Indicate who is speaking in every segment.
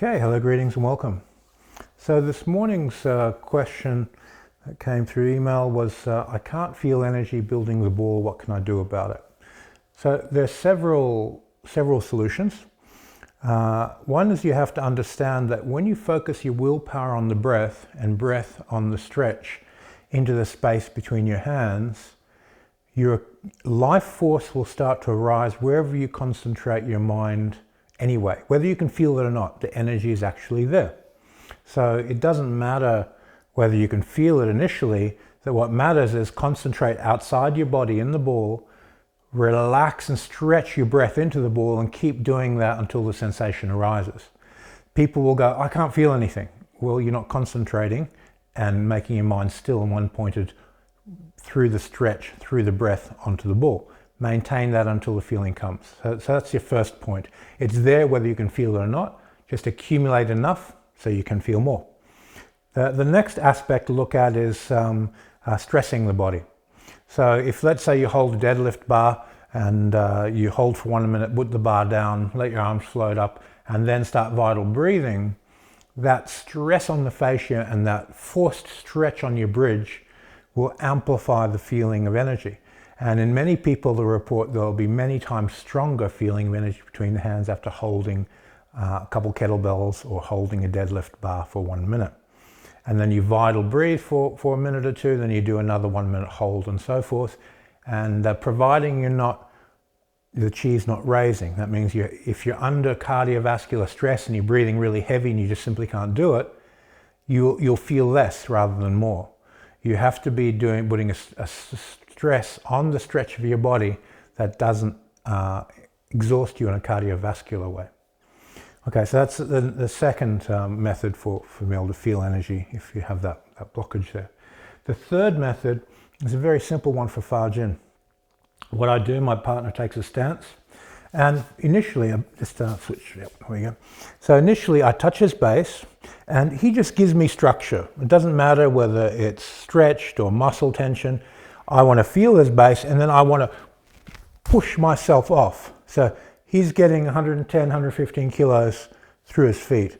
Speaker 1: Okay, hello, greetings and welcome. So this morning's question that came through email was, I can't feel energy building the ball, what can I do about it? So there's several solutions. One is you have to understand that when you focus your willpower on the breath and breath on the stretch into the space between your hands, your life force will start to arise wherever you concentrate your mind anyway. Whether you can feel it or not, the energy is actually there. So it doesn't matter whether you can feel it initially, that what matters is concentrate outside your body in the ball, relax and stretch your breath into the ball and keep doing that until the sensation arises. People will go, I can't feel anything. Well, you're not concentrating and making your mind still and one pointed through the stretch, through the breath onto the ball. Maintain that until the feeling comes. So that's your first point. It's there whether you can feel it or not. Just accumulate enough so you can feel more. The next aspect to look at is stressing the body. So if, let's say, you hold a deadlift bar and you hold for 1 minute, put the bar down, let your arms float up, and then start vital breathing, that stress on the fascia and that forced stretch on your bridge will amplify the feeling of energy. And in many people, the report there'll be many times stronger feeling of energy between the hands after holding a couple kettlebells or holding a deadlift bar for 1 minute. And then you vital breathe for a minute or two, then you do another 1 minute hold and so forth. And providing the chi is not raising, that means if you're under cardiovascular stress and you're breathing really heavy and you just simply can't do it, you'll feel less rather than more. You have to be putting a stress on the stretch of your body that doesn't exhaust you in a cardiovascular way. Okay, so that's the second method for being able to feel energy if you have that blockage there. The third method is a very simple one for Fajin. What I do, my partner takes a stance, and initially, switch, yep, here we go. So initially I touch his base and he just gives me structure. It doesn't matter whether it's stretched or muscle tension. I want to feel his base and then I want to push myself off. So he's getting 110, 115 kilos through his feet.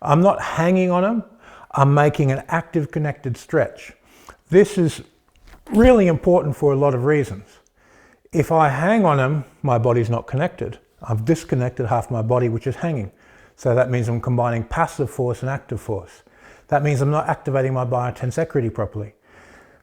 Speaker 1: I'm not hanging on him. I'm making an active connected stretch. This is really important for a lot of reasons. If I hang on him, my body's not connected. I've disconnected half my body, which is hanging. So that means I'm combining passive force and active force. That means I'm not activating my biotensecrity properly.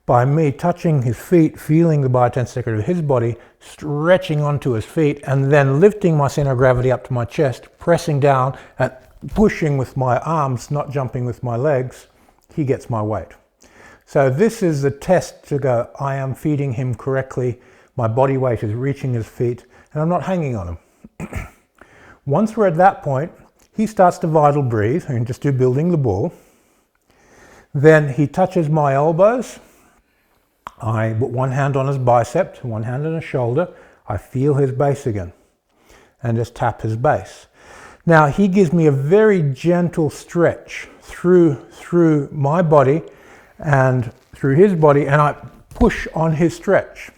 Speaker 1: By me touching his feet, feeling the biotensecrity of his body, stretching onto his feet, and then lifting my center of gravity up to my chest, pressing down and pushing with my arms, not jumping with my legs, he gets my weight. So this is the test to go, I am feeding him correctly, my body weight is reaching his feet, and I'm not hanging on him. Once we're at that point, he starts to vital breathe, and just do building the ball. Then he touches my elbows. I put one hand on his bicep, one hand on his shoulder. I feel his base again, and just tap his base. Now he gives me a very gentle stretch through my body and through his body, and I push on his stretch.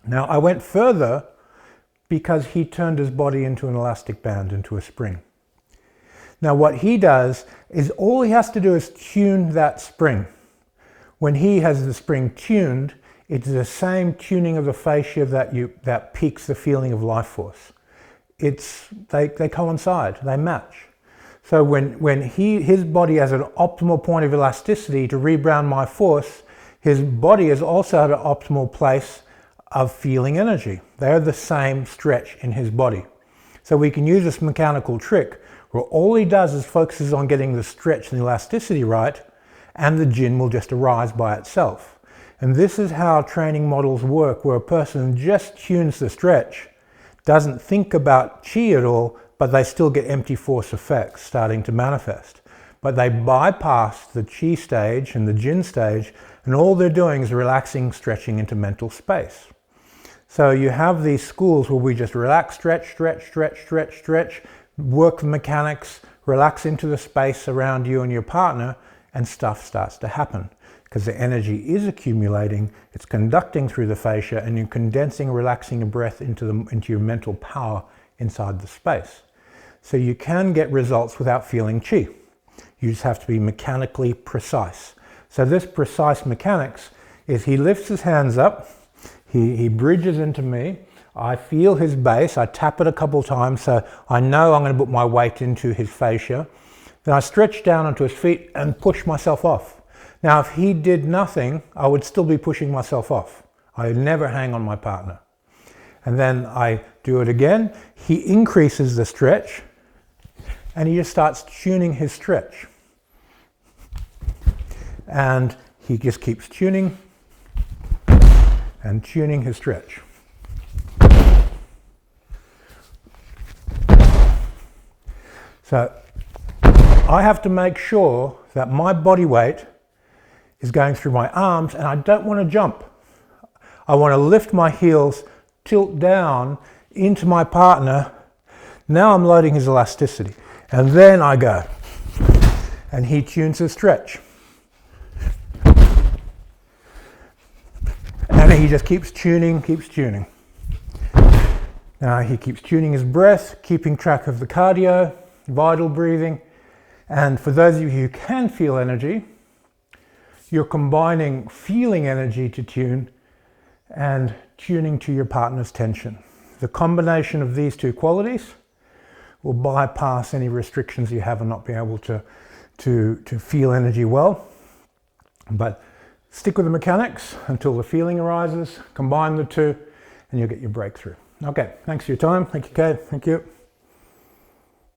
Speaker 1: Now I went further because he turned his body into an elastic band, into a spring. Now what he does is all he has to do is tune that spring. When he has the spring tuned, it's the same tuning of the fascia that peaks the feeling of life force. They coincide, they match. So when his body has an optimal point of elasticity to rebound my force, his body is also at an optimal place of feeling energy. They're the same stretch in his body. So we can use this mechanical trick where all he does is focuses on getting the stretch and the elasticity right, and the jin will just arise by itself. And this is how training models work, where a person just tunes the stretch, doesn't think about chi at all, but they still get empty force effects starting to manifest. But they bypass the chi stage and the jin stage, and all they're doing is relaxing, stretching into mental space. So you have these schools where we just relax, stretch, work the mechanics, relax into the space around you and your partner, and stuff starts to happen. Because the energy is accumulating, it's conducting through the fascia, and you're condensing, relaxing your breath into your mental power inside the space. So you can get results without feeling chi. You just have to be mechanically precise. So this precise mechanics is he lifts his hands up, he bridges into me, I feel his base, I tap it a couple times so I know I'm going to put my weight into his fascia. Then I stretch down onto his feet and push myself off. Now if he did nothing, I would still be pushing myself off. I would never hang on my partner. And then I do it again, he increases the stretch and he just starts tuning his stretch. And he just keeps tuning and tuning his stretch. So I have to make sure that my body weight is going through my arms and I don't want to jump. I want to lift my heels, tilt down into my partner. Now I'm loading his elasticity. And then I go. And he tunes his stretch. And he just keeps tuning, keeps tuning. Now he keeps tuning his breath, keeping track of the cardio, vital breathing. And for those of you who can feel energy, you're combining feeling energy to tune and tuning to your partner's tension. The combination of these two qualities will bypass any restrictions you have on not being able to feel energy well. But stick with the mechanics until the feeling arises, combine the two, and you'll get your breakthrough. Okay, thanks for your time. Thank you, Kate. Thank you.